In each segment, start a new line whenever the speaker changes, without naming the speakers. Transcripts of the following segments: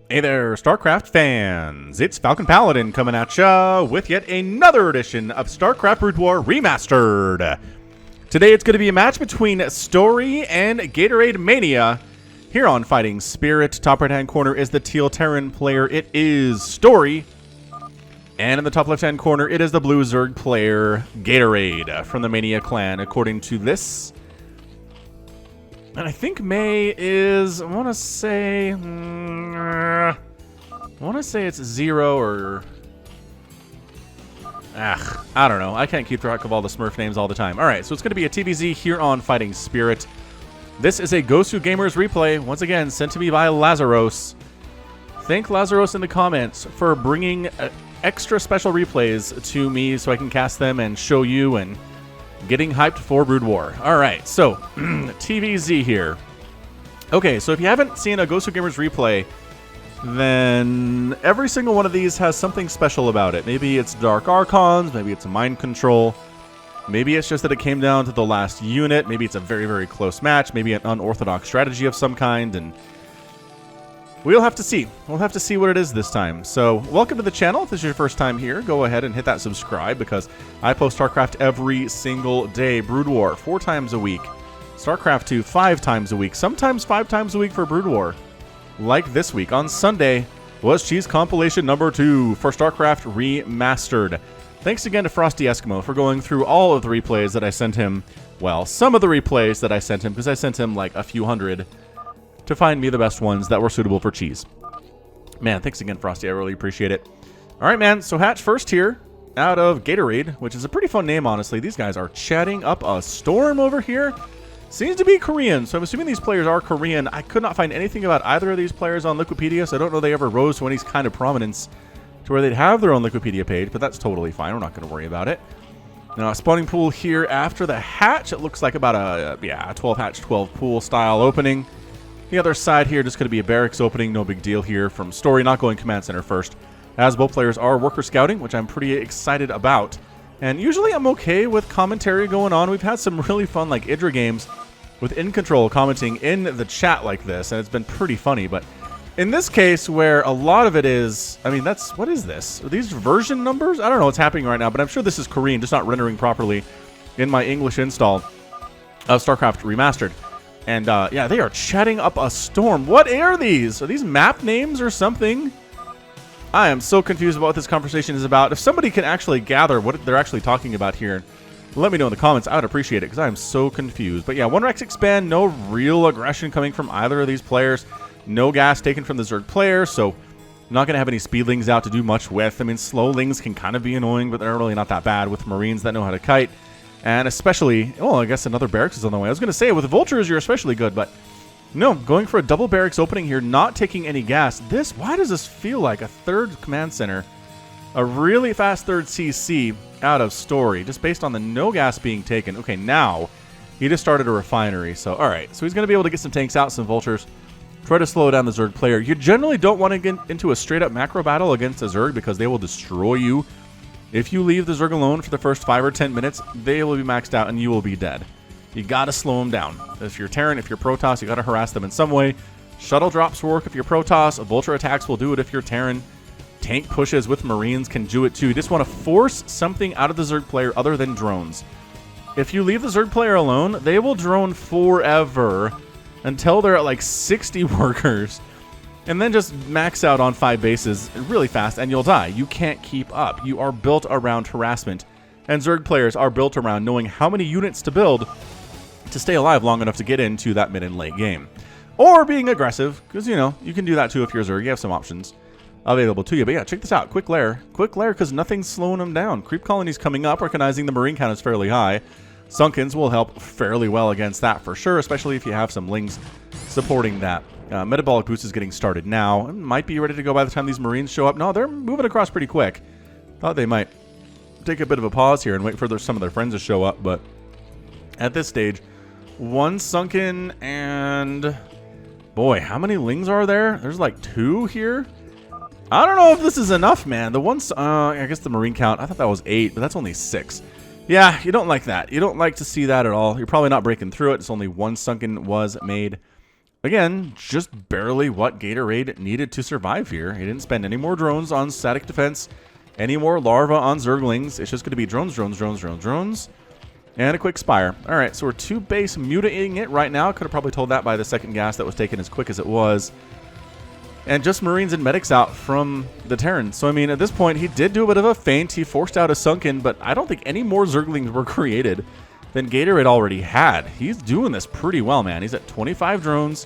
Hey there, StarCraft fans! It's Falcon Paladin coming at ya with yet another edition of StarCraft Brood War Remastered. Today it's going to be a match between Story and Gatorade Mania here on Fighting Spirit. Top right-hand corner is the Teal Terran player. It is Story. And in the top left-hand corner, it is the Blue Zerg player, Gatorade, from the Mania clan, according to this. And I think May is, I want to say it's 0 or... I don't know. I can't keep track of all the Smurf names all the time. All right, so it's going to be a TVZ here on Fighting Spirit. This is a GOSU Gamers replay, once again, sent to me by Lazaros. Thank Lazaros in the comments for bringing extra special replays to me so I can cast them and show you and getting hyped for Brood War. All right, so TVZ here. Okay, so if you haven't seen a GOSU Gamers replay, then every single one of these has something special about it. Maybe it's Dark Archons, maybe it's a mind control, maybe it's just that it came down to the last unit, maybe it's a very, very close match, maybe an unorthodox strategy of some kind, and we'll have to see. We'll have to see what it is this time. So, welcome to the channel. If this is your first time here, go ahead and hit that subscribe because I post StarCraft every single day. Brood War 4 times a week. StarCraft 2 5 times a week. Sometimes 5 times a week for Brood War. Like this week on Sunday was Cheese Compilation number 2 for StarCraft Remastered. Thanks again to Frosty Eskimo for going through all of the replays that I sent him. Well, some of the replays that I sent him because I sent him like a few hundred to find me the best ones that were suitable for cheese. Man, thanks again, Frosty. I really appreciate it. All right, man. So Hatch first here out of Gatorade, which is a pretty fun name, honestly. These guys are chatting up a storm over here. Seems to be Korean, so I'm assuming these players are Korean. I could not find anything about either of these players on Wikipedia, so I don't know they ever rose to any kind of prominence to where they'd have their own Wikipedia page, but that's totally fine. We're not going to worry about it. Now, a spawning pool here after the hatch. It looks like about a 12 hatch, 12 pool style opening. The other side here, just going to be a barracks opening. No big deal here from Story. Not going command center first, as both players are worker scouting, which I'm pretty excited about. And usually I'm okay with commentary going on. We've had some really fun like Idra games with In Control commenting in the chat like this, and it's been pretty funny. But in this case, where a lot of it is, I mean, what is this? Are these version numbers? I don't know what's happening right now, but I'm sure this is Korean, just not rendering properly in my English install of StarCraft Remastered. And, yeah, they are chatting up a storm. What are these? Are these map names or something? I am so confused about what this conversation is about. If somebody can actually gather what they're actually talking about here, let me know in the comments. I would appreciate it because I am so confused. But, yeah, 1 Rex expand. No real aggression coming from either of these players. No gas taken from the Zerg player, so not going to have any speedlings out to do much with. I mean, slowlings can kind of be annoying, but they're really not that bad with Marines that know how to kite. And especially, oh, I guess another barracks is on the way. I was going to say, with the Vultures, you're especially good, but no, going for a double barracks opening here, not taking any gas. Why does this feel like a third command center? A really fast third CC out of Story, just based on the no gas being taken. Okay, now he just started a refinery, so all right. So he's going to be able to get some tanks out, some Vultures, try to slow down the Zerg player. You generally don't want to get into a straight-up macro battle against a Zerg because they will destroy you. If you leave the Zerg alone for the first 5 or 10 minutes, they will be maxed out and you will be dead. You gotta slow them down. If you're Terran, if you're Protoss, you gotta harass them in some way. Shuttle drops work if you're Protoss. Vulture attacks will do it if you're Terran. Tank pushes with Marines can do it too. You just want to force something out of the Zerg player other than drones. If you leave the Zerg player alone, they will drone forever until they're at like 60 workers. And then just max out on 5 bases really fast and you'll die. You can't keep up. You are built around harassment. And Zerg players are built around knowing how many units to build to stay alive long enough to get into that mid and late game. Or being aggressive, because, you know, you can do that too if you're Zerg. You have some options available to you. But yeah, check this out. Quick lair. Quick lair because nothing's slowing them down. Creep colonies coming up, recognizing the Marine count is fairly high. Sunkens will help fairly well against that for sure, especially if you have some Lings supporting that. Metabolic boost is getting started now. It might be ready to go by the time these Marines show up. No, they're moving across pretty quick. Thought they might take a bit of a pause here and wait for some of their friends to show up, but at this stage, 1 sunken and boy, how many Lings are there? There's like 2 here. I don't know if this is enough, man. The ones, I guess the Marine count, I thought that was 8, but that's only 6. Yeah, you don't like that. You don't like to see that at all. You're probably not breaking through it. It's only 1 sunken was made. again, just barely what Gatorade needed to survive here. He didn't spend any more drones on static defense, any more larva on Zerglings. It's just going to be drones, drones, drones, drones, drones, and a quick Spire. All right, so we're 2 base mutating it right now. Could have probably told that by the second gas that was taken as quick as it was. And just Marines and Medics out from the Terran. So, I mean, at this point, he did do a bit of a feint. He forced out a Sunken, but I don't think any more Zerglings were created than Gatorade already had. He's doing this pretty well, man. He's at 25 drones.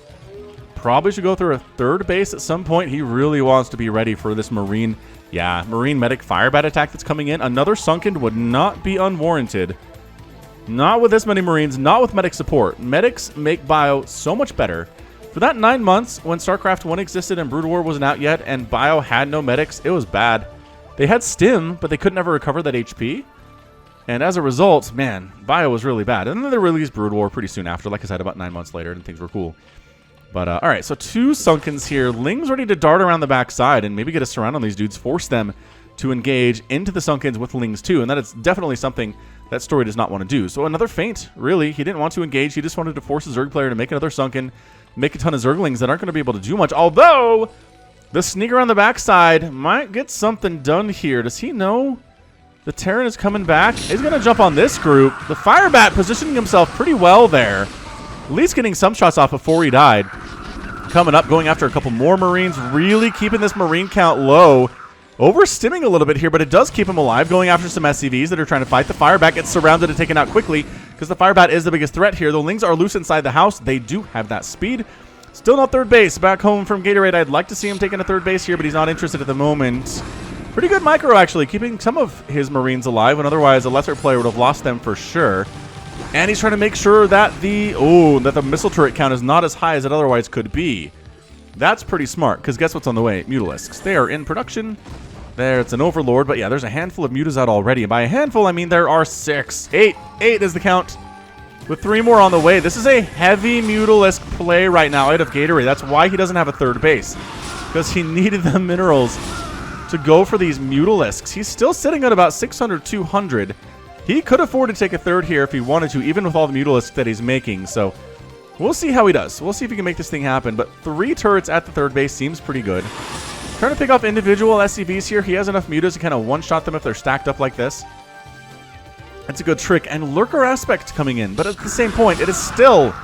Probably should go through a 3rd base at some point. He really wants to be ready for this Marine. Yeah, Marine Medic Firebat attack that's coming in. Another Sunken would not be unwarranted. Not with this many Marines, not with Medic support. Medics make Bio so much better. For that 9 months, when StarCraft 1 existed and Brood War wasn't out yet, and Bio had no medics, it was bad. They had Stim, but they could never recover that HP. And as a result, man, Bio was really bad. And then they released Brood War pretty soon after, like I said, about 9 months later, and things were cool. But, all right, so 2 Sunkens here. Ling's ready to dart around the backside and maybe get a surround on these dudes, force them to engage into the Sunkens with Lings too. And that is definitely something that Story does not want to do. So another feint, really. He didn't want to engage. He just wanted to force a Zerg player to make another Sunken, make a ton of Zerglings that aren't going to be able to do much. Although, the sneaker on the backside might get something done here. Does he know the Terran is coming back? He's going to jump on this group. The Firebat positioning himself pretty well there. At least getting some shots off before he died. Coming up, going after a couple more Marines. Really keeping this Marine count low. Overstimming a little bit here, but it does keep him alive. Going after some SCVs that are trying to fight. The Firebat gets surrounded and taken out quickly because the Firebat is the biggest threat here. The Lings are loose inside the house. They do have that speed. Still not 3rd base. Back home from Gatorade. I'd like to see him taking a 3rd base here, but he's not interested at the moment. Pretty good micro, actually, keeping some of his Marines alive, when otherwise a lesser player would have lost them for sure. And he's trying to make sure that the missile turret count is not as high as it otherwise could be. That's pretty smart, because guess what's on the way? Mutalisks. They are in production. There, it's an Overlord, but yeah, there's a handful of mutas out already. And by a handful, I mean there are 6. 8 is the count, with 3 more on the way. This is a heavy Mutalisk play right now out of Gatorade. That's why he doesn't have a 3rd base, because he needed the minerals to go for these Mutalisks. He's still sitting at about 600, 200. He could afford to take a 3rd here if he wanted to, even with all the Mutalisks that he's making. So we'll see how he does. We'll see if he can make this thing happen. But 3 turrets at the 3rd base seems pretty good. Trying to pick off individual SCVs here. He has enough mutas to kind of one-shot them if they're stacked up like this. That's a good trick. And Lurker Aspect coming in. But at the same point, it is still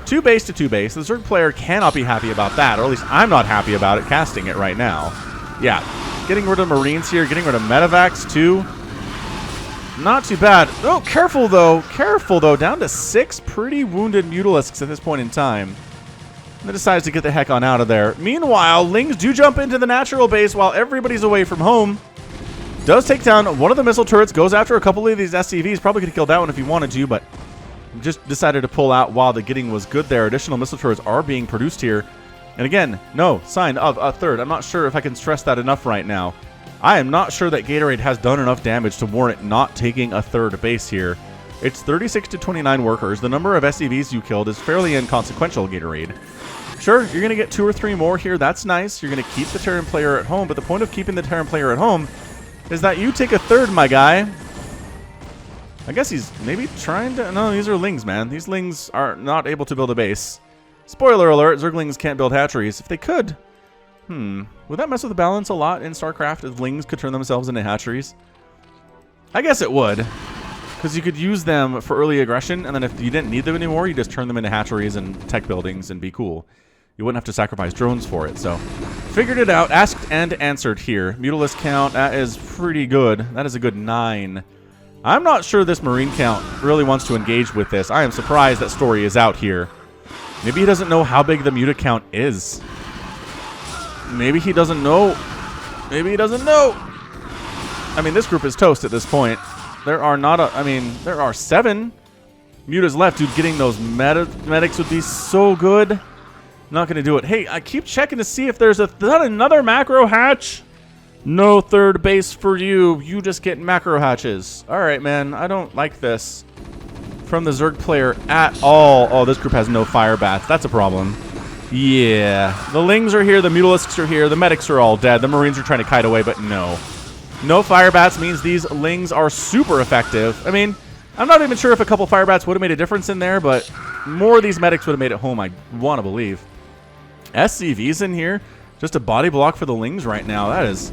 2 base to 2 base. The Zerg player cannot be happy about that. Or at least I'm not happy about it casting it right now. Yeah. Getting rid of Marines here. Getting rid of Medivacs too. Not too bad. Oh, careful though. Careful though. Down to 6 pretty wounded Mutalisks at this point in time. And then decides to get the heck on out of there. Meanwhile, Lings do jump into the natural base while everybody's away from home. Does take down one of the missile turrets. Goes after a couple of these SCVs. Probably could have killed that one if he wanted to, but just decided to pull out while the getting was good there. Additional missile turrets are being produced here. And again, no sign of a 3rd. I'm not sure if I can stress that enough right now. I am not sure that Gatorade has done enough damage to warrant not taking a 3rd base here. It's 36 to 29 workers. The number of SCVs you killed is fairly inconsequential, Gatorade. Sure, you're going to get 2 or 3 more here. That's nice. You're going to keep the Terran player at home, but the point of keeping the Terran player at home is that you take a 3rd, my guy. I guess he's maybe trying to... No, these are Lings, man. These Lings are not able to build a base. Spoiler alert, Zerglings can't build hatcheries. If they could... Would that mess with the balance a lot in StarCraft if Lings could turn themselves into hatcheries? I guess it would. Because you could use them for early aggression, and then if you didn't need them anymore, you just turn them into hatcheries and tech buildings and be cool. You wouldn't have to sacrifice drones for it. So, figured it out. Asked and answered here. Mutalisk count, that is pretty good. That is a good 9. I'm not sure this Marine count really wants to engage with this. I am surprised that Story is out here. Maybe he doesn't know how big the muta count is. Maybe he doesn't know. Maybe he doesn't know. I mean, this group is toast at this point. There are not a... I mean, there are 7 mutas left. Dude, getting those medics would be so good. Not going to do it. Hey, I keep checking to see if there's another macro hatch. No 3rd base for you. You just get macro hatches. All right, man. I don't like this from the Zerg player at all. Oh, this group has no fire bats. That's a problem. Yeah. The Lings are here. The Mutalisks are here. The medics are all dead. The Marines are trying to kite away, but no. No fire bats means these Lings are super effective. I mean, I'm not even sure if a couple fire bats would have made a difference in there, but More of these medics would have made it home, I want to believe. SCV's in here. Just a body block for the Lings right now. That is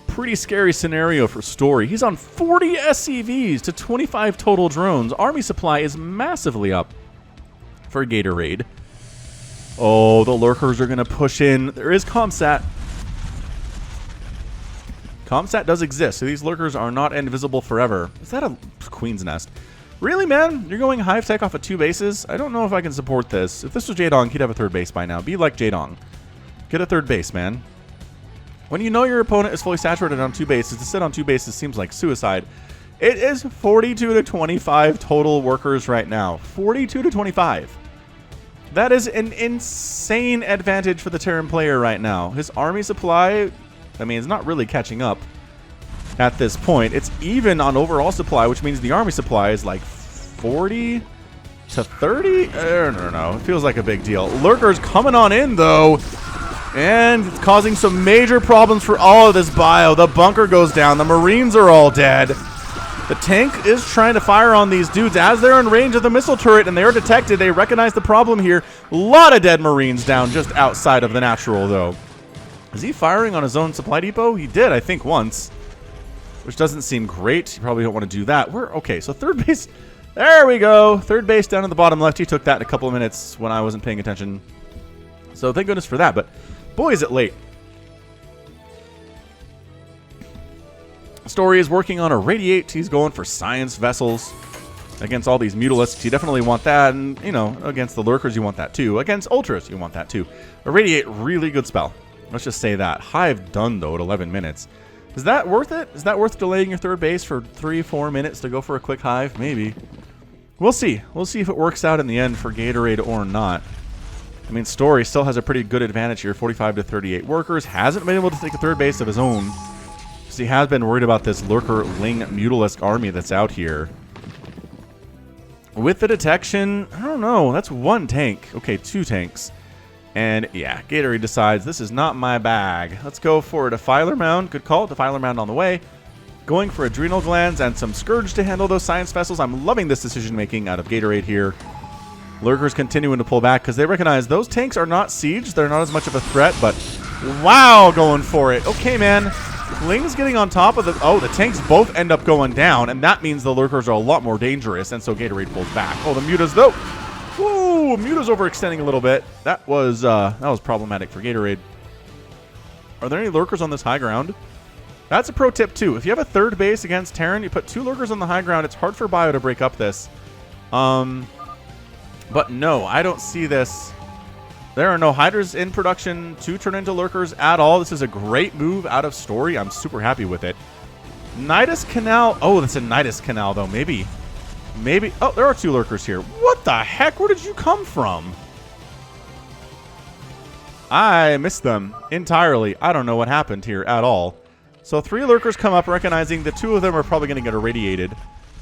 pretty scary scenario for Story. He's on 40 SCVs to 25 total drones. Army supply is massively up for gatorade. Oh, the lurkers are going to push in. There is Comsat. Comsat does exist, so these lurkers are not invisible forever. Is that a Queen's Nest? Really, man? You're going Hive Tech off of 2 bases? I don't know if I can support this. If this was Jaedong, he'd have a 3rd base by now. Be like Jaedong. Get a 3rd base, man. When you know your opponent is fully saturated on 2 bases, to sit on 2 bases seems like suicide. It is 42 to 25 total workers right now. 42 to 25. That is an insane advantage for the Terran player right now. His army supply, I mean, it's not really catching up at this point. It's even on overall supply, which means the army supply is like 40 to 30? I don't know. It feels like a big deal. Lurkers coming on in, though. And it's causing some major problems for all of this bio. The bunker goes down. The Marines are all dead. The tank is trying to fire on these dudes as they're in range of the missile turret, and they are detected. They recognize the problem here. A lot of dead Marines down just outside of the natural, though. Is he firing on his own supply depot? He did, I think, once. Which doesn't seem great. You probably don't want to do that. Okay, so 3rd base. There we go. 3rd base down in the bottom left. He took that in a couple of minutes when I wasn't paying attention. So thank goodness for that. But boy, is it late. Story is working on a Radiate. He's going for science vessels against all these Mutalisks. You definitely want that. And, you know, against the Lurkers, you want that too. Against Ultras, you want that too. A Radiate, really good spell. Let's just say that. Hive done, though, at 11 minutes. Is that worth it? Is that worth delaying your 3rd base for 3-4 minutes to go for a quick Hive? Maybe. We'll see. We'll see if it works out in the end for Gatorade or not. I mean, Story still has a pretty good advantage here. 45 to 38 workers. Hasn't been able to take a 3rd base of his own. Because he has been worried about this Lurker Ling Mutalisk army that's out here. With the detection, I don't know. That's 1 tank. Okay, 2 tanks. And yeah, Gatorade decides this is not my bag. Let's go for a Defiler Mound. Good call. Defiler Mound on the way. Going for Adrenal Glands and some Scourge to handle those Science Vessels. I'm loving this decision making out of Gatorade here. Lurkers continuing to pull back because they recognize those tanks are not siege. They're not as much of a threat, but wow, going for it. Okay, man. Ling's getting on top of the... Oh, the tanks both end up going down, and that means the Lurkers are a lot more dangerous, and so Gatorade pulls back. Oh, the Mutas, though. Woo! Muta's overextending a little bit. That was problematic for Gatorade. Are there any Lurkers on this high ground? That's a pro tip, too. If you have a 3rd base against Terran, you put 2 Lurkers on the high ground. It's hard for Bio to break up this. But no, I don't see this. There are no Hydras in production to turn into Lurkers at all. This is a great move out of Story. I'm super happy with it. Nidus Canal. Oh, that's a Nidus Canal, though. Maybe. Oh, there are 2 Lurkers here. What the heck? Where did you come from? I missed them entirely. I don't know what happened here at all. So 3 Lurkers come up, recognizing the 2 of them are probably going to get irradiated.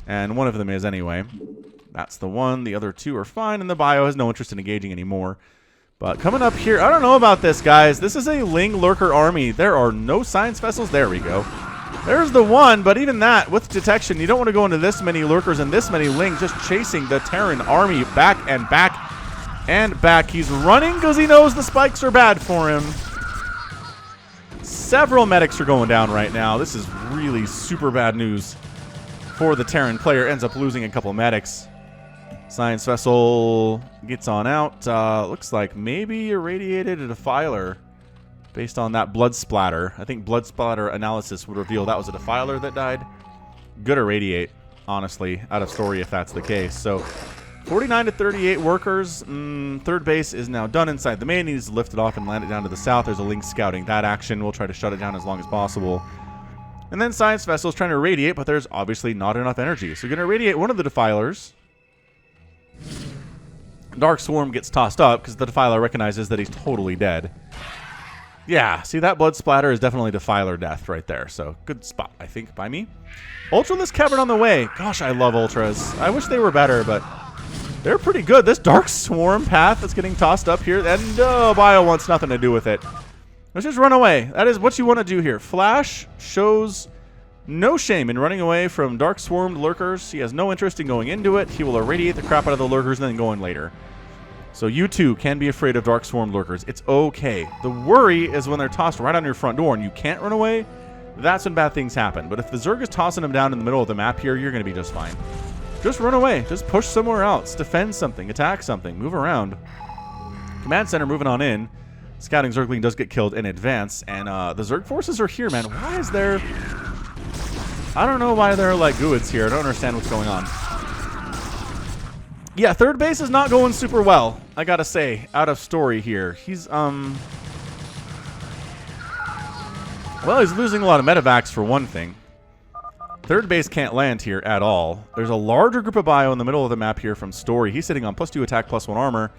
And 1 of them is anyway. That's the 1. The other 2 are fine, and the Bio has no interest in engaging anymore. But coming up here, I don't know about this, guys. This is a Ling Lurker army. There are no Science Vessels. There we go. There's the 1, but even that, with detection, you don't want to go into this many Lurkers and this many Ling just chasing the Terran army back and back and back. He's running because he knows the spikes are bad for him. Several medics are going down right now. This is really super bad news for the Terran player. Ends up losing a couple medics. Science Vessel gets on out. Looks like maybe irradiated a Defiler based on that blood splatter. I think blood splatter analysis would reveal that was a Defiler that died. Good irradiate, honestly, out of Story if that's the case. So 49 to 38 workers. 3rd base is now done inside the main. He needs to lift it off and land it down to the south. There's a Link scouting that action. We'll try to shut it down as long as possible. And then Science Vessel is trying to irradiate, but there's obviously not enough energy. So you're going to irradiate one of the Defilers. Dark Swarm gets tossed up because the Defiler recognizes that he's totally dead. Yeah, see, that blood splatter is definitely Defiler death right there. So good spot, I think, by me. Ultralisk Cavern on the way. Gosh, I love Ultras. I wish they were better, but they're pretty good. This Dark Swarm path that's getting tossed up here, and Bio wants nothing to do with it. Let's just run away. That is what you want to do here. Flash shows no shame in running away from dark swarmed lurkers. He has no interest in going into it. He will irradiate the crap out of the lurkers and then go in later. So you too can be afraid of dark swarmed lurkers. It's okay. The worry is when they're tossed right on your front door and you can't run away. That's when bad things happen. But if the Zerg is tossing them down in the middle of the map here, you're going to be just fine. Just run away. Just push somewhere else. Defend something. Attack something. Move around. Command center moving on in. Scouting Zergling does get killed in advance. And the Zerg forces are here, man. Why is there... I don't know why there are like Guids here. I don't understand what's going on. Yeah, third base is not going super well. I gotta say, out of story here. He's, well, he's losing a lot of medevacs for one thing. Third base can't land here at all. There's a larger group of bio in the middle of the map here from story. He's sitting on +2 attack, +1 armor.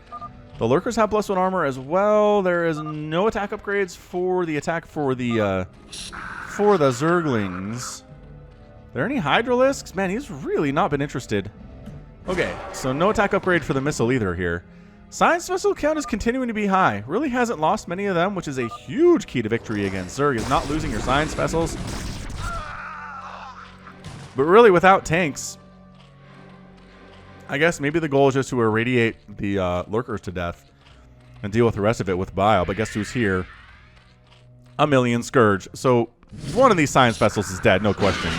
The lurkers have +1 armor as well. There is no attack upgrades for the attack for the Zerglings. Are there any Hydralisks? Man, he's really not been interested. Okay, so no attack upgrade for the missile either here. Science vessel count is continuing to be high. Really hasn't lost many of them, which is a huge key to victory against Zerg, is not losing your science vessels. But really, without tanks, I guess maybe the goal is just to irradiate the lurkers to death and deal with the rest of it with bile. But guess who's here? A million Scourge. So one of these science vessels is dead, no question.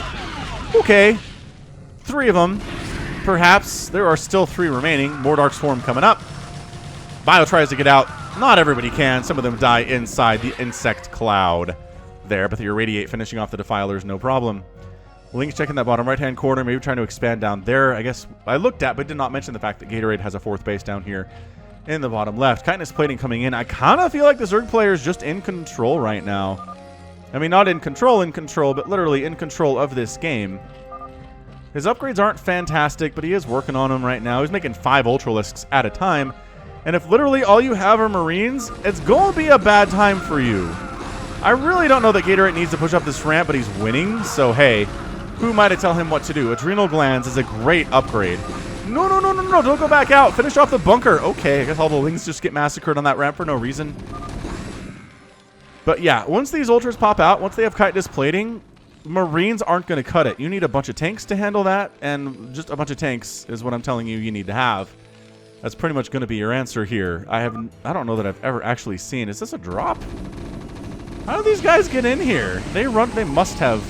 Okay, 3 of them. Perhaps there are still 3 remaining. More Dark Swarm coming up. Bio tries to get out. Not everybody can. Some of them die inside the insect cloud there, but the irradiate finishing off the defilers, no problem. Link's checking that bottom right-hand corner, maybe trying to expand down there. I guess I looked at, but did not mention the fact that Gatorade has a 4th base down here in the bottom left. Kindness plating coming in. I kind of feel like the Zerg player is just in control right now. I mean, not in control, but literally in control of this game. His upgrades aren't fantastic, but he is working on them right now. He's making 5 Ultralisks at a time. And if literally all you have are Marines, it's going to be a bad time for you. I really don't know that Gatorade needs to push up this ramp, but he's winning. So, hey, who am I to tell him what to do? Adrenal Glands is a great upgrade. No, no, no, no, no, don't go back out. Finish off the bunker. Okay, I guess all the Lings just get massacred on that ramp for no reason. But yeah, once these Ultras pop out, once they have chitinous plating, Marines aren't going to cut it. You need a bunch of tanks to handle that, and just a bunch of tanks is what I'm telling you need to have. That's pretty much going to be your answer here. I don't know that I've ever actually seen. Is this a drop? How do these guys get in here? They must have.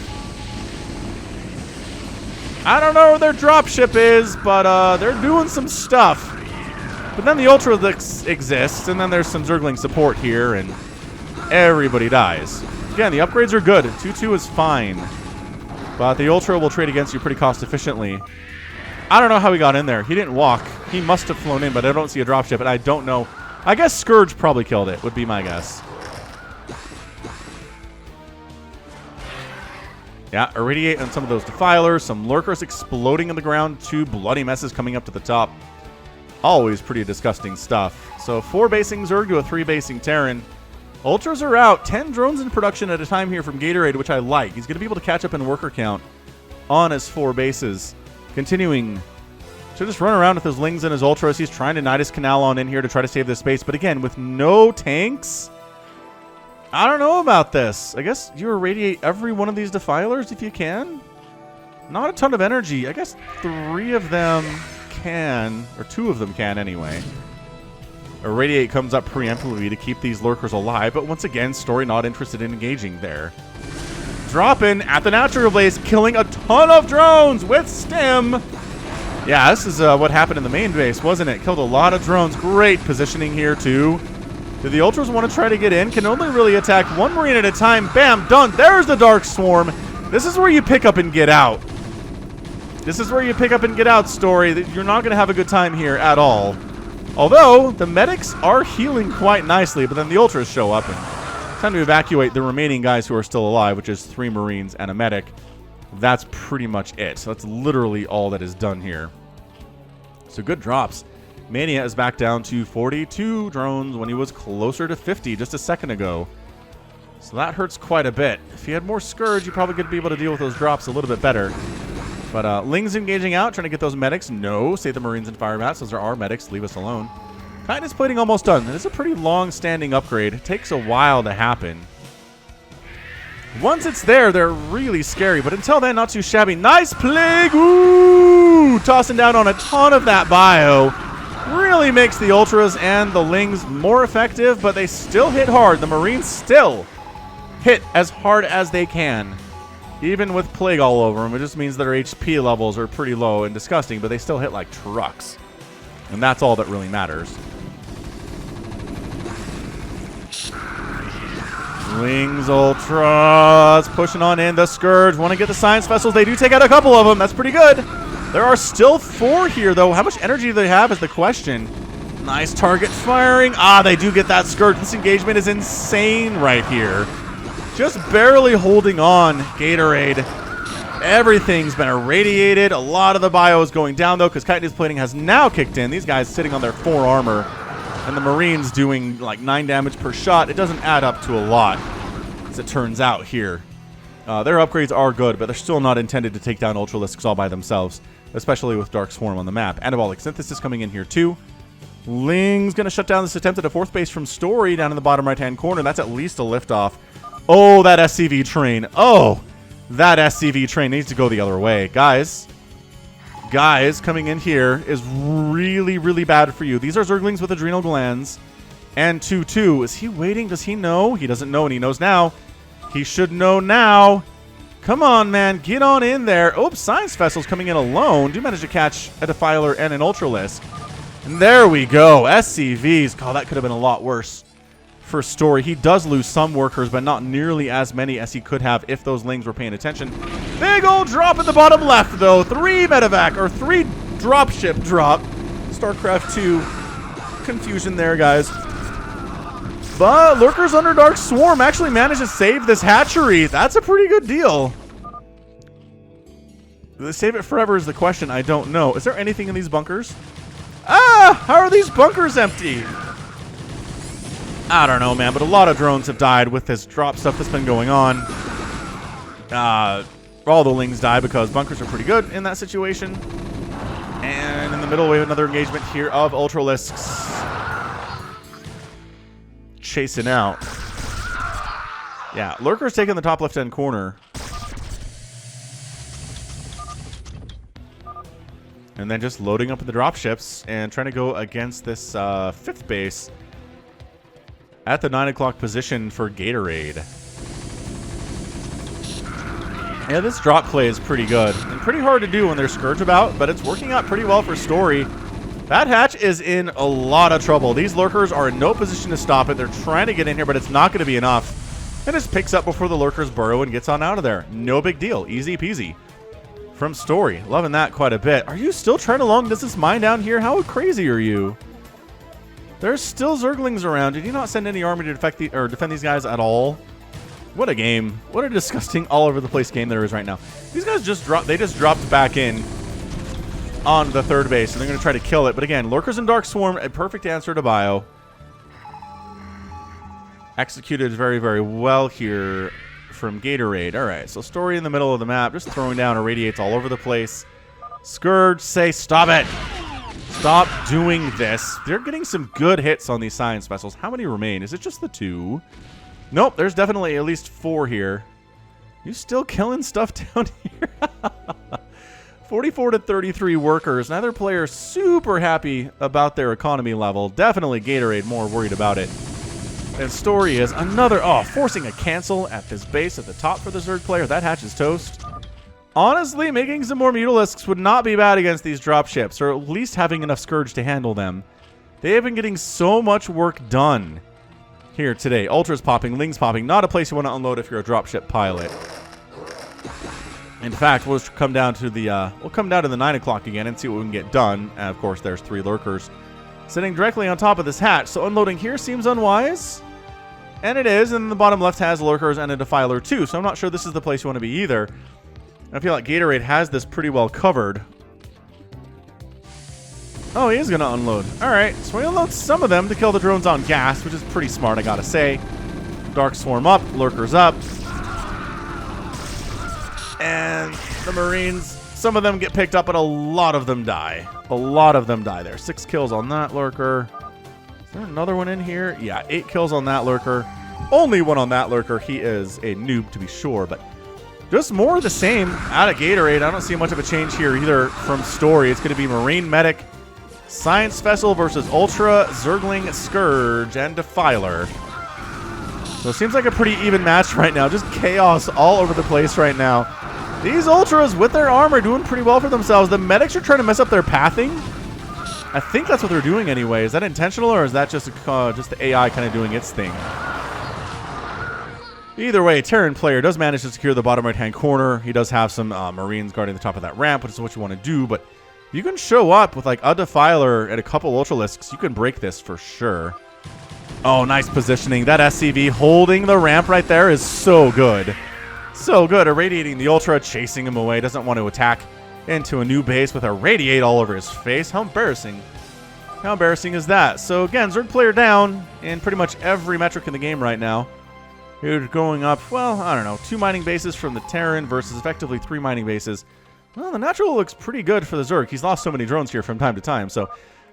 I don't know where their dropship is, but they're doing some stuff. But then the Ultra exists, and then there's some Zergling support here, and everybody dies. Again, the upgrades are good. 2-2 is fine. But the Ultra will trade against you pretty cost efficiently. I don't know how he got in there. He didn't walk. He must have flown in, but I don't see a dropship, and I don't know. I guess Scourge probably killed it, would be my guess. Yeah, irradiate on some of those defilers. Some lurkers exploding in the ground. 2 bloody messes coming up to the top. Always pretty disgusting stuff. So 4 basing Zerg to a 3 basing Terran. Ultras are out. 10 drones in production at a time here from Gatorade, which I like. He's going to be able to catch up in worker count on his 4 bases. Continuing to just run around with his Lings and his Ultras. He's trying to Nidus Canal on in here to try to save this space. But again, with no tanks, I don't know about this. I guess you irradiate every one of these defilers if you can. Not a ton of energy. I guess 3 of them can, or 2 of them can anyway. Irradiate comes up preemptively to keep these lurkers alive, but once again, story not interested in engaging there. Drop in at the natural base, killing a ton of drones with stim. Yeah, this is what happened in the main base, wasn't it? Killed a lot of drones. Great positioning here, too. Do the Ultras want to try to get in? Can only really attack 1 Marine at a time. Bam, done. There's the Dark Swarm. This is where you pick up and get out. This is where you pick up and get out, story. You're not going to have a good time here at all. Although, the medics are healing quite nicely, but then the Ultras show up and time to evacuate the remaining guys who are still alive, which is 3 Marines and a medic. That's pretty much it. So that's literally all that is done here. So good drops. Mania is back down to 42 drones when he was closer to 50 just a second ago. So that hurts quite a bit. If he had more Scourge, you probably could be able to deal with those drops a little bit better. But Ling's engaging out, trying to get those medics. No, save the Marines and fire bats. Those are our medics. Leave us alone. Kindness plating almost done. It's a pretty long-standing upgrade. It takes a while to happen. Once it's there, they're really scary. But until then, not too shabby. Nice plague. Ooh! Tossing down on a ton of that bio. Really makes the Ultras and the Lings more effective, but they still hit hard. The Marines still hit as hard as they can. Even with plague all over them, it just means that their HP levels are pretty low and disgusting, but they still hit like trucks. And that's all that really matters. Lings, Ultras, pushing on in. The Scourge want to get the Science Vessels. They do take out a couple of them. That's pretty good. There are still 4 here, though. How much energy do they have is the question. Nice target firing. Ah, they do get that Scourge. This engagement is insane right here. Just barely holding on. Gatorade. Everything's been irradiated. A lot of the bio is going down, though, because Chitinous Plating has now kicked in. These guys sitting on their 4 armor. And the Marines doing like 9 damage per shot. It doesn't add up to a lot, as it turns out here. Their upgrades are good, but they're still not intended to take down Ultralisks all by themselves, especially with Dark Swarm on the map. Anabolic Synthesis coming in here too. Ling's going to shut down this attempt at a 4th base from Story down in the bottom right-hand corner. That's at least a liftoff. Oh, that SCV train. Oh, that SCV train needs to go the other way. Guys, coming in here is really, really bad for you. These are Zerglings with adrenal glands. And 2-2. Is he waiting? Does he know? He doesn't know, and he knows now. He should know now. Come on, man. Get on in there. Oops, Science Vessel's coming in alone. Do manage to catch a Defiler and an Ultralisk. And there we go. SCVs. God, that could have been a lot worse for Story. He does lose some workers, but not nearly as many as he could have if those Lings were paying attention. Big old drop at the bottom left, though. 3 medevac, or 3 dropship drop. StarCraft 2 confusion there, guys. But Lurkers under Dark Swarm actually managed to save this hatchery. That's a pretty good deal. Do they save it forever is the question. I don't know. Is there anything in these bunkers? Ah! How are these bunkers empty? I don't know, man, but a lot of drones have died with this drop stuff that's been going on. All the Lings die because bunkers are pretty good in that situation. And in the middle, we have another engagement here of Ultralisks. Chasing out. Yeah, Lurker's taking the top left-hand corner. And then just loading up the dropships and trying to go against this 5th base at the 9 o'clock position for Gatorade. Yeah, this drop play is pretty good. And pretty hard to do when there's Scourge about, but it's working out pretty well for Story. That hatch is in a lot of trouble. These Lurkers are in no position to stop it. They're trying to get in here, but it's not going to be enough. It just picks up before the Lurkers burrow and gets on out of there. No big deal. Easy peasy. From Story. Loving that quite a bit. Are you still trying to long distance mine down here? How crazy are you? There's still Zerglings around. Did you not send any army to defend these guys at all? What a game. What a disgusting all over the place game there is right now. These guys just dropped back in on the 3rd base, and they're going to try to kill it. But again, Lurkers and Dark Swarm, a perfect answer to bio. Executed very, very well here from Gatorade. All right, so Story in the middle of the map, just throwing down irradiates all over the place. Scourge, say stop it. Stop doing this. They're getting some good hits on these Science Vessels. How many remain? Is it just the 2? Nope, there's definitely at least 4 here. You still killing stuff down here? 44 to 33 workers. Neither player super happy about their economy level. Definitely Gatorade more worried about it. And Story is another... Oh, forcing a cancel at this base at the top for the Zerg player. That hatch is toast. Honestly, making some more Mutalisks would not be bad against these dropships, or at least having enough Scourge to handle them. They have been getting so much work done here today. Ultras popping, Lings popping. Not a place you want to unload if you're a dropship pilot. In fact, we'll come down to the 9 o'clock again and see what we can get done. And of course, there's 3 Lurkers sitting directly on top of this hatch. So unloading here seems unwise. And it is. And the bottom left has Lurkers and a Defiler too. So I'm not sure this is the place you want to be either. I feel like Gatorade has this pretty well covered. Oh, he is going to unload. All right. So we unload some of them to kill the drones on gas, which is pretty smart, I got to say. Dark Swarm up. Lurkers up. And the Marines, some of them get picked up, but a lot of them die. A lot of them die there. 6 kills on that Lurker. Is there another one in here? Yeah, 8 kills on that Lurker. Only one on that lurker. He is a noob, to be sure, but just more of the same out of Gatorade. I don't see much of a change here either from story. It's going to be Marine Medic, Science Vessel versus Ultra, Zergling, Scourge, and Defiler. So it seems like a pretty even match right now. Just chaos all over the place right now. These Ultras with their armor doing pretty well for themselves. The Medics are trying to mess up their pathing. I think that's what they're doing anyway. Is that intentional, or is that just the AI kind of doing its thing? Either way, Terran player does manage to secure the bottom right-hand corner. He does have some Marines guarding the top of that ramp, which is what you want to do, but you can show up with like a Defiler and a couple Ultralisks. You can break this for sure. Oh, nice positioning. That SCV holding the ramp right there is so good. So good. Irradiating the Ultra, chasing him away. Doesn't want to attack into a new base with a Radiate all over his face. How embarrassing. How embarrassing is that? So again, Zerg player down in pretty much every metric in the game right now. You're going up, well, I don't know, 2 mining bases from the Terran versus effectively 3 mining bases. Well, the natural looks pretty good for the Zerg. He's lost so many drones here from time to time. So,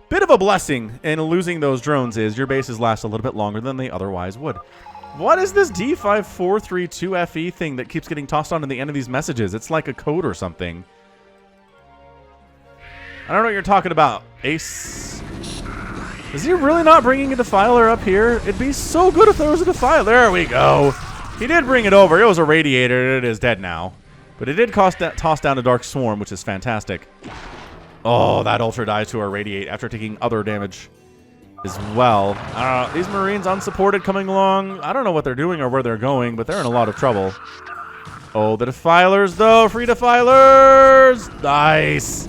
bit of a blessing in losing those drones is your bases last a little bit longer than they otherwise would. What is this D5432FE thing that keeps getting tossed on at the end of these messages? It's like a code or something. I don't know what you're talking about, Ace. Is he really not bringing a Defiler up here? It'd be so good if there was a Defiler. There we go. He did bring it over. It was a Radiator. It is dead now. But it did toss down a Dark Swarm, which is fantastic. Oh, that Ultra dies to our Radiate after taking other damage as well. These Marines unsupported coming along. I don't know what they're doing or where they're going, but they're in a lot of trouble. Oh, the Defilers, though. Free Defilers. Nice.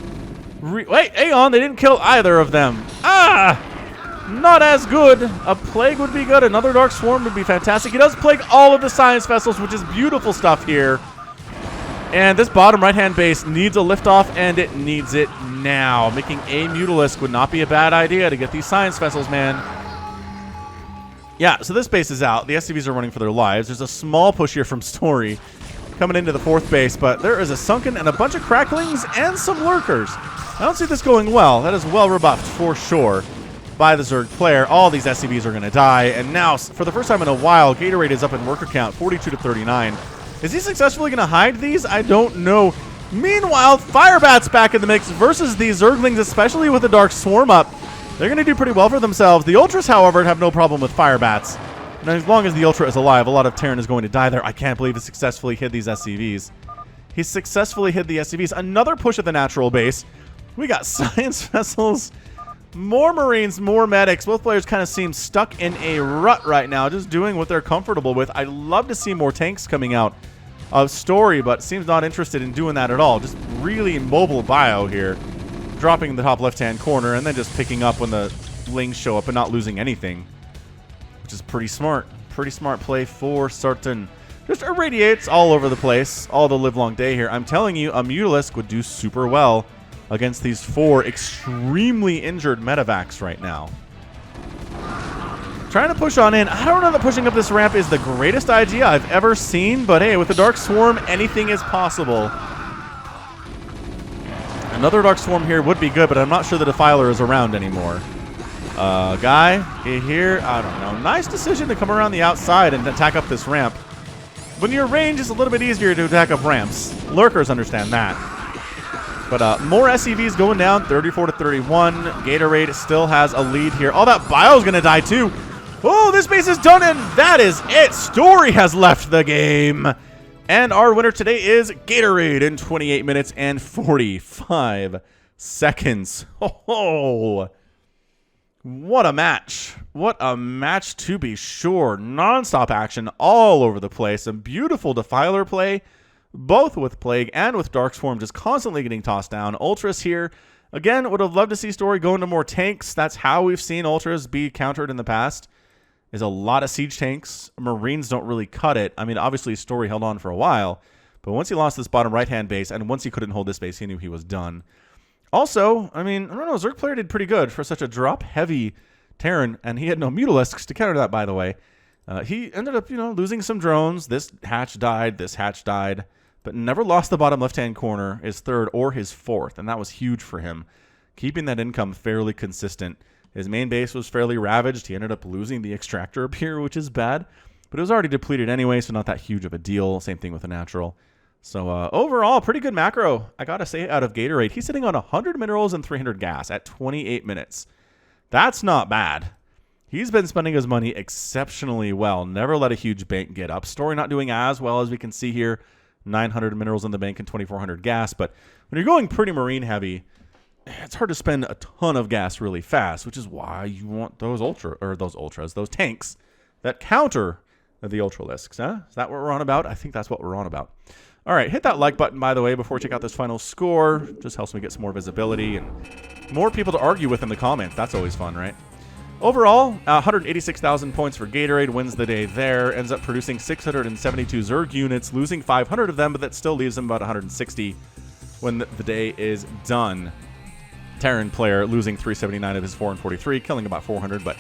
Wait, hang on. They didn't kill either of them. Ah! Not as good. A Plague would be good. Another Dark Swarm would be fantastic. He does Plague all of the Science Vessels, which is beautiful stuff here. And this bottom right-hand base needs a liftoff, and it needs it now. Making a Mutalisk would not be a bad idea to get these Science Vessels, man. Yeah, so this base is out. The SCVs are running for their lives. There's a small push here from Story coming into the 4th base, but there is a Sunken and a bunch of Cracklings and some Lurkers. I don't see this going well. That is well rebuffed for sure by the Zerg player. All these SCVs are going to die, and now, for the first time in a while, Gatorade is up in worker count, 42 to 39. Is he successfully going to hide these? I don't know. Meanwhile, Firebat's back in the mix versus these Zerglings, especially with the Dark Swarm up. They're going to do pretty well for themselves. The Ultras, however, have no problem with Firebats. And as long as the Ultra is alive, a lot of Terran is going to die there. I can't believe he successfully hid these SCVs. He successfully hid the SCVs. Another push at the natural base. We got Science Vessels, more Marines, more Medics. Both players kind of seem stuck in a rut right now, just doing what they're comfortable with. I'd love to see more tanks coming out of Story, but seems not interested in doing that at all. Just really mobile bio here. Dropping in the top left-hand corner and then just picking up when the Lings show up and not losing anything. Which is pretty smart. Pretty smart play for certain. Just irradiates all over the place all the livelong day here. I'm telling you, a Mutalisk would do super well against these 4 extremely injured Medivacs right now. Trying to push on in. I don't know that pushing up this ramp is the greatest idea I've ever seen, but hey, with the Dark Swarm, anything is possible. Another Dark Swarm here would be good, but I'm not sure the Defiler is around anymore. Guy here, I don't know. Nice decision to come around the outside and attack up this ramp. When your range is a little bit easier to attack up ramps. Lurkers understand that. But more SCVs going down, 34 to 31. Gatorade still has a lead here. Oh, that Bio's going to die too. Oh, this base is done, and that is it. Story has left the game. And our winner today is Gatorade in 28 minutes and 45 seconds. Oh, what a match. What a match to be sure. Non-stop action all over the place. Some beautiful Defiler play, both with Plague and with Dark Swarm just constantly getting tossed down. Ultras here. Again, would have loved to see Story go into more tanks. That's how we've seen Ultras be countered in the past. Is a lot of siege tanks. Marines don't really cut it. I mean, obviously, Story held on for a while. But once he lost this bottom right-hand base, and once he couldn't hold this base, he knew he was done. Also, I mean, I don't know, Zerg player did pretty good for such a drop-heavy Terran, and he had no Mutalisks to counter that, by the way. He ended up, losing some drones. This hatch died, but never lost the bottom left-hand corner, his 3rd or his 4th, and that was huge for him. Keeping that income fairly consistent. His main base was fairly ravaged. He ended up losing the extractor up here, which is bad. But it was already depleted anyway, so not that huge of a deal. Same thing with the natural. So overall, pretty good macro. I got to say, out of Gatorade, he's sitting on 100 minerals and 300 gas at 28 minutes. That's not bad. He's been spending his money exceptionally well. Never let a huge bank get up. Story not doing as well as we can see here. 900 minerals in the bank and 2,400 gas. But when you're going pretty marine heavy, it's hard to spend a ton of gas really fast, which is why you want those those tanks that counter the Ultralisks. Huh? Is that what we're on about? I think that's what we're on about. All right, hit that like button, by the way, before we check out this final score. Just helps me get some more visibility and more people to argue with in the comments. That's always fun, right? Overall, 186,000 points for Gatorade, wins the day there, ends up producing 672 Zerg units, losing 500 of them, but that still leaves him about 160 when the day is done. Terran player losing 379 of his 443, killing about 400, but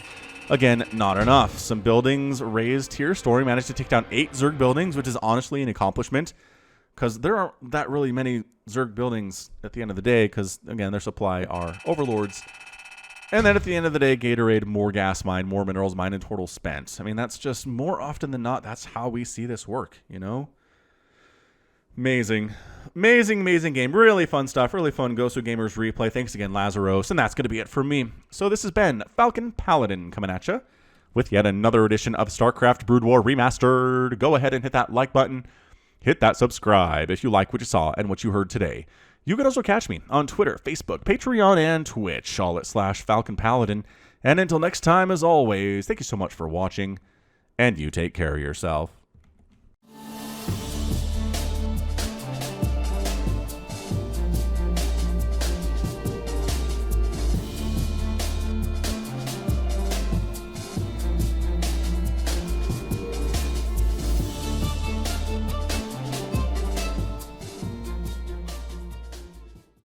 again, not enough. Some buildings raised here. Story managed to take down 8 Zerg buildings, which is honestly an accomplishment, because there aren't that really many Zerg buildings at the end of the day, because, again, their supply are overlords. And then at the end of the day, Gatorade, more gas mined, more minerals mined, and total spent. I mean, that's just more often than not, that's how we see this work, you know? Amazing. Amazing, amazing game. Really fun stuff. Really fun GOSU Gamers replay. Thanks again, Lazarus. And that's going to be it for me. So this has been Falcon Paladin coming at you with yet another edition of StarCraft Brood War Remastered. Go ahead and hit that like button. Hit that subscribe if you like what you saw and what you heard today. You can also catch me on Twitter, Facebook, Patreon, and Twitch, all at /Falcon Paladin. And until next time, as always, thank you so much for watching, and you take care of yourself.